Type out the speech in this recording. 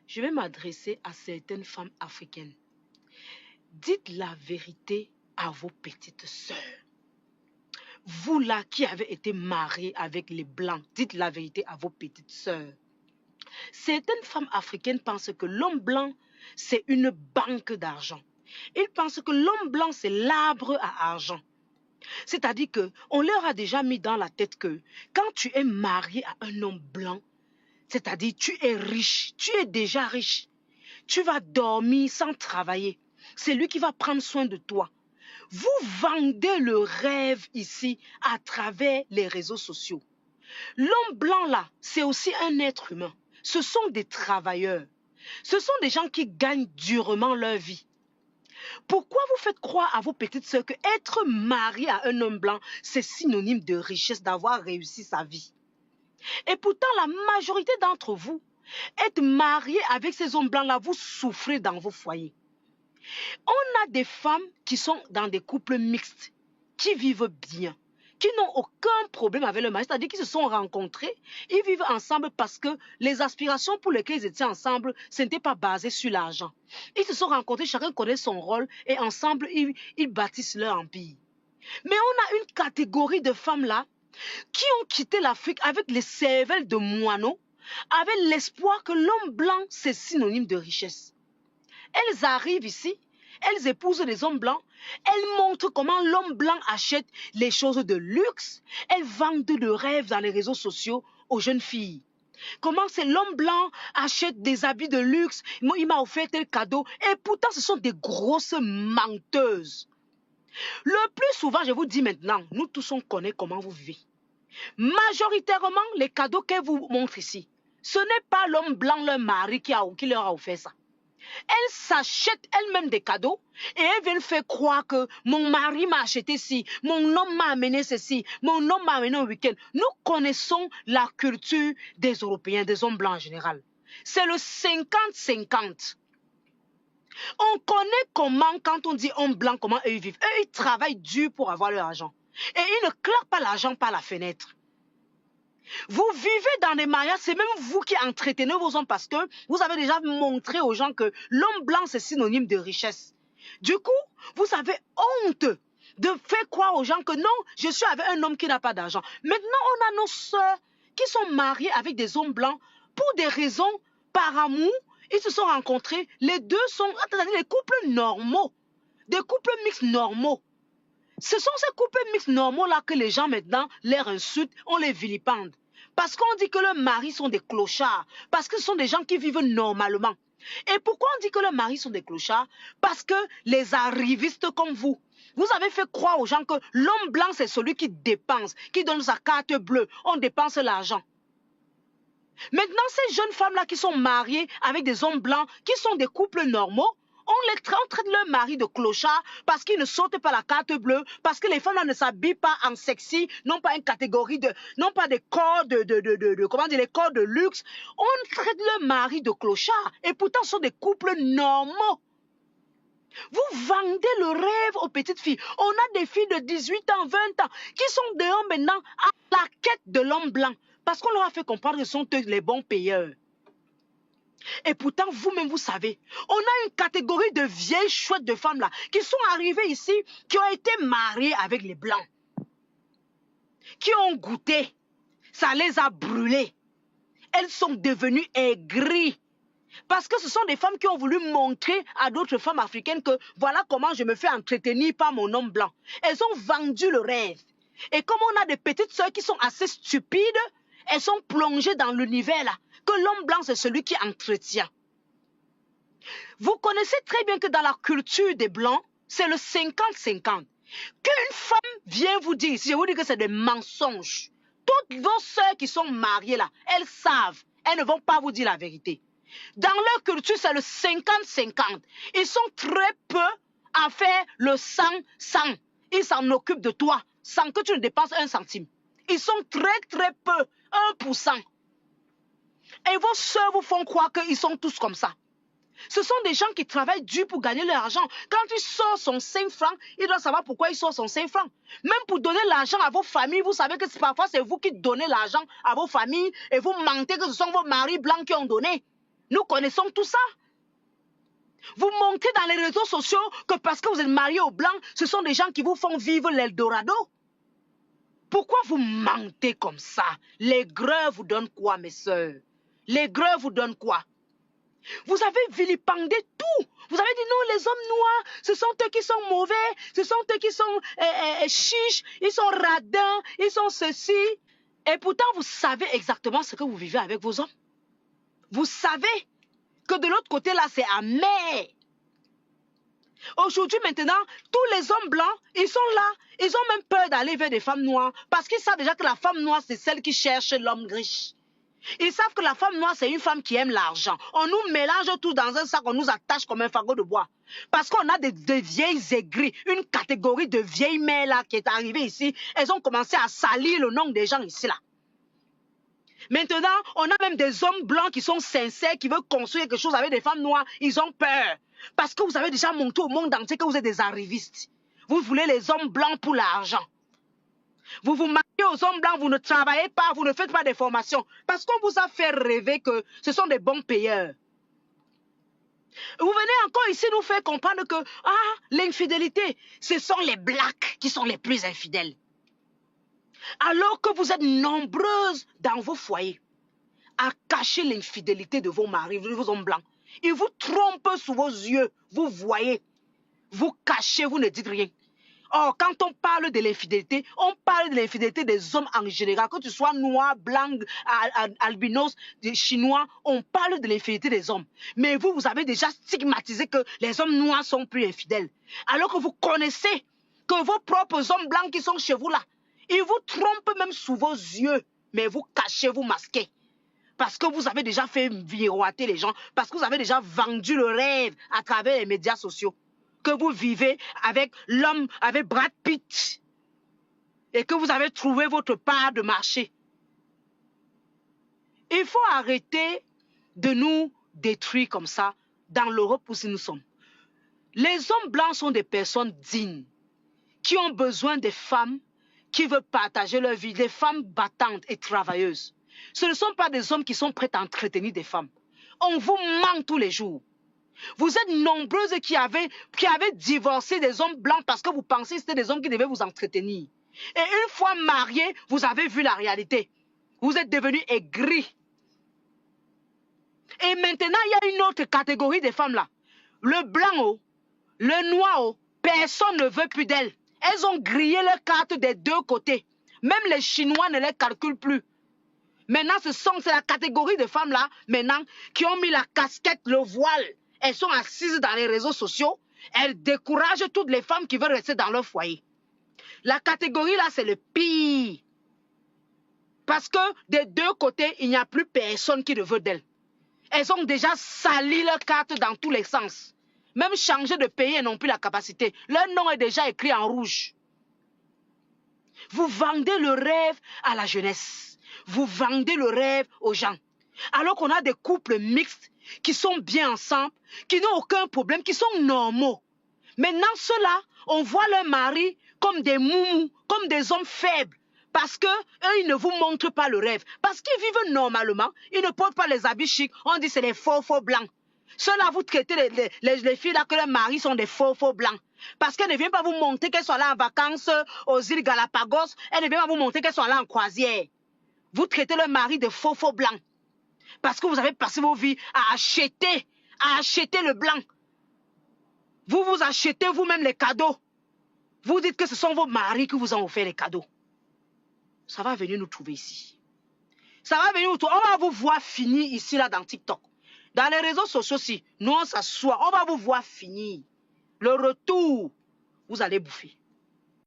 je vais m'adresser à certaines femmes africaines. Dites la vérité à vos petites sœurs. Vous là qui avez été mariés avec les Blancs, dites la vérité à vos petites sœurs. Certaines femmes africaines pensent que l'homme blanc, c'est une banque d'argent. Ils pensent que l'homme blanc, c'est l'arbre à argent. C'est-à-dire qu'on leur a déjà mis dans la tête que quand tu es marié à un homme blanc, c'est-à-dire tu es riche, tu es déjà riche. Tu vas dormir sans travailler. C'est lui qui va prendre soin de toi. Vous vendez le rêve ici à travers les réseaux sociaux. L'homme blanc là, c'est aussi un être humain. Ce sont des travailleurs. Ce sont des gens qui gagnent durement leur vie. Pourquoi vous faites croire à vos petites sœurs que être marié à un homme blanc, c'est synonyme de richesse, d'avoir réussi sa vie? Et pourtant, la majorité d'entre vous, être marié avec ces hommes blancs-là, vous souffrez dans vos foyers. On a des femmes qui sont dans des couples mixtes, qui vivent bien, qui n'ont aucun problème avec le mari, c'est-à-dire qu'ils se sont rencontrés, ils vivent ensemble parce que les aspirations pour lesquelles ils étaient ensemble, ce n'était pas basé sur l'argent. Ils se sont rencontrés, chacun connaît son rôle et ensemble, ils bâtissent leur empire. Mais on a une catégorie de femmes là qui ont quitté l'Afrique avec les cervelles de moineaux, avec l'espoir que l'homme blanc, c'est synonyme de richesse. Elles arrivent ici, elles épousent les hommes blancs, elles montrent comment l'homme blanc achète les choses de luxe, elles vendent le rêve dans les réseaux sociaux aux jeunes filles. Comment c'est l'homme blanc achète des habits de luxe, il m'a offert tel cadeau, et pourtant ce sont des grosses menteuses. Le plus souvent, je vous dis maintenant, nous tous on connaît comment vous vivez. Majoritairement, les cadeaux qu'elles vous montrent ici, ce n'est pas l'homme blanc, leur mari, qui leur a offert ça. Elles s'achètent elles-mêmes des cadeaux et elles viennent faire croire que mon mari m'a acheté ci, mon homme m'a amené ceci, mon homme m'a amené un week-end. Nous connaissons la culture des Européens, des hommes blancs en général. C'est le 50-50. On connaît comment, quand on dit homme blanc, comment eux vivent. Eux, ils travaillent dur pour avoir leur argent. Et ils ne claquent pas l'argent par la fenêtre. Vous vivez dans des mariages, c'est même vous qui entretenez vos hommes parce que vous avez déjà montré aux gens que l'homme blanc, c'est synonyme de richesse. Du coup, vous avez honte de faire croire aux gens que non, je suis avec un homme qui n'a pas d'argent. Maintenant, on a nos sœurs qui sont mariées avec des hommes blancs pour des raisons par amour. Ils se sont rencontrés, les deux sont des couples normaux, des couples mixtes normaux. Ce sont ces couples mixtes normaux-là que les gens maintenant les insultent, on les vilipende. Parce qu'on dit que leurs maris sont des clochards, parce que ce sont des gens qui vivent normalement. Et pourquoi on dit que leurs maris sont des clochards? Parce que les arrivistes comme vous avez fait croire aux gens que l'homme blanc, c'est celui qui dépense, qui donne sa carte bleue, on dépense l'argent. Maintenant, ces jeunes femmes-là qui sont mariées avec des hommes blancs, qui sont des couples normaux, on traite leur mari de clochard parce qu'ils ne sautent pas la carte bleue, parce que les femmes là ne s'habillent pas en sexy, non pas une catégorie de, non pas des corps comment dire, les corps de luxe. On traite leur mari de clochard et pourtant ce sont des couples normaux. Vous vendez le rêve aux petites filles. On a des filles de 18 ans, 20 ans qui sont dehors maintenant à la quête de l'homme blanc parce qu'on leur a fait comprendre que ce sont eux les bons payeurs. Et pourtant, vous-même, vous savez, on a une catégorie de vieilles chouettes de femmes là qui sont arrivées ici, qui ont été mariées avec les blancs, qui ont goûté, ça les a brûlées. Elles sont devenues aigries. Parce que ce sont des femmes qui ont voulu montrer à d'autres femmes africaines que voilà comment je me fais entretenir par mon homme blanc. Elles ont vendu le rêve. Et comme on a des petites sœurs qui sont assez stupides, elles sont plongées dans l'univers là, que l'homme blanc c'est celui qui entretient. Vous connaissez très bien que dans la culture des blancs, c'est le 50-50. Qu'une femme vient vous dire, si je vous dis que c'est des mensonges, toutes vos sœurs qui sont mariées là, elles savent, elles ne vont pas vous dire la vérité. Dans leur culture, c'est le 50-50. Ils sont très peu à faire le 100-100. Ils s'en occupent de toi sans que tu ne dépenses un centime. Ils sont très peu, 1%. Et vos sœurs vous font croire qu'ils sont tous comme ça. Ce sont des gens qui travaillent dur pour gagner leur argent. Quand il sort son 5 francs, il doit savoir pourquoi il sort son 5 francs. Même pour donner l'argent à vos familles, vous savez que parfois c'est vous qui donnez l'argent à vos familles et vous mentez que ce sont vos maris blancs qui ont donné. Nous connaissons tout ça. Vous montez dans les réseaux sociaux que parce que vous êtes marié aux Blancs, ce sont des gens qui vous font vivre l'Eldorado. Pourquoi vous mentez comme ça? Les greux vous donnent quoi, mes soeurs? Les greux vous donnent quoi? Vous avez vilipendé tout. Vous avez dit non, les hommes noirs, ce sont eux qui sont mauvais, ce sont eux qui sont chiches, ils sont radins, ils sont ceci. Et pourtant, vous savez exactement ce que vous vivez avec vos hommes. Vous savez que de l'autre côté, là, c'est amer. Aujourd'hui, maintenant, tous les hommes blancs, ils sont là. Ils ont même peur d'aller vers des femmes noires parce qu'ils savent déjà que la femme noire, c'est celle qui cherche l'homme riche. Ils savent que la femme noire, c'est une femme qui aime l'argent. On nous mélange tout dans un sac, on nous attache comme un fagot de bois. Parce qu'on a des vieilles aigries, une catégorie de vieilles mères là qui est arrivée ici. Elles ont commencé à salir le nom des gens ici là. Maintenant, on a même des hommes blancs qui sont sincères, qui veulent construire quelque chose avec des femmes noires. Ils ont peur. Parce que vous avez déjà montré au monde entier que vous êtes des arrivistes. Vous voulez les hommes blancs pour l'argent. Vous vous mariez aux hommes blancs, vous ne travaillez pas, vous ne faites pas des formations. Parce qu'on vous a fait rêver que ce sont des bons payeurs. Vous venez encore ici nous faire comprendre que l'infidélité, ce sont les blacks qui sont les plus infidèles. Alors que vous êtes nombreuses dans vos foyers à cacher l'infidélité de vos maris, de vos hommes blancs. Ils vous trompent sous vos yeux, vous voyez. Vous cachez, vous ne dites rien. Or, quand on parle de l'infidélité, on parle de l'infidélité des hommes en général. Que tu sois noir, blanc, albinos, chinois, on parle de l'infidélité des hommes. Mais vous, vous avez déjà stigmatisé que les hommes noirs sont plus infidèles. Alors que vous connaissez que vos propres hommes blancs qui sont chez vous là, ils vous trompent même sous vos yeux. Mais vous cachez, vous masquez. Parce que vous avez déjà fait viroiter les gens. Parce que vous avez déjà vendu le rêve à travers les médias sociaux. Que vous vivez avec l'homme, avec Brad Pitt, et que vous avez trouvé votre part de marché. Il faut arrêter de nous détruire comme ça dans l'Europe où nous sommes. Les hommes blancs sont des personnes dignes, qui ont besoin des femmes qui veulent partager leur vie, des femmes battantes et travailleuses. Ce ne sont pas des hommes qui sont prêts à entretenir des femmes. On vous ment tous les jours. Vous êtes nombreuses qui avaient divorcé des hommes blancs parce que vous pensez que c'était des hommes qui devaient vous entretenir. Et une fois mariés, vous avez vu la réalité. Vous êtes devenus aigris. Et maintenant, il y a une autre catégorie de femmes là. Le blanc, le noir, personne ne veut plus d'elles. Elles ont grillé leurs cartes des deux côtés. Même les Chinois ne les calculent plus. Maintenant, c'est la catégorie de femmes là, maintenant, qui ont mis la casquette, le voile. Elles sont assises dans les réseaux sociaux. Elles découragent toutes les femmes qui veulent rester dans leur foyer. La catégorie là, c'est le pire. Parce que des deux côtés, il n'y a plus personne qui ne veut d'elles. Elles ont déjà sali leurs cartes dans tous les sens. Même changer de pays, elles n'ont plus la capacité. Leur nom est déjà écrit en rouge. Vous vendez le rêve à la jeunesse. Vous vendez le rêve aux gens. Alors qu'on a des couples mixtes qui sont bien ensemble, qui n'ont aucun problème, qui sont normaux. Maintenant, ceux-là, on voit leur mari comme des moumous, comme des hommes faibles. Parce qu'eux, ils ne vous montrent pas le rêve. Parce qu'ils vivent normalement, ils ne portent pas les habits chics. On dit c'est les faux blancs. Ceux-là, vous traitez les filles là que leurs maris sont des faux blancs. Parce qu'elles ne viennent pas vous montrer qu'elles sont là en vacances aux îles Galapagos. Elles ne viennent pas vous montrer qu'elles sont là en croisière. Vous traitez leur mari de faux blancs. Parce que vous avez passé vos vies à acheter le blanc. Vous achetez vous-même les cadeaux. Vous dites que ce sont vos maris qui vous ont offert les cadeaux. Ça va venir nous trouver ici. Ça va venir nous trouver. On va vous voir finir ici, là, dans TikTok. Dans les réseaux sociaux aussi, nous on s'assoit. On va vous voir finir. Le retour, vous allez bouffer.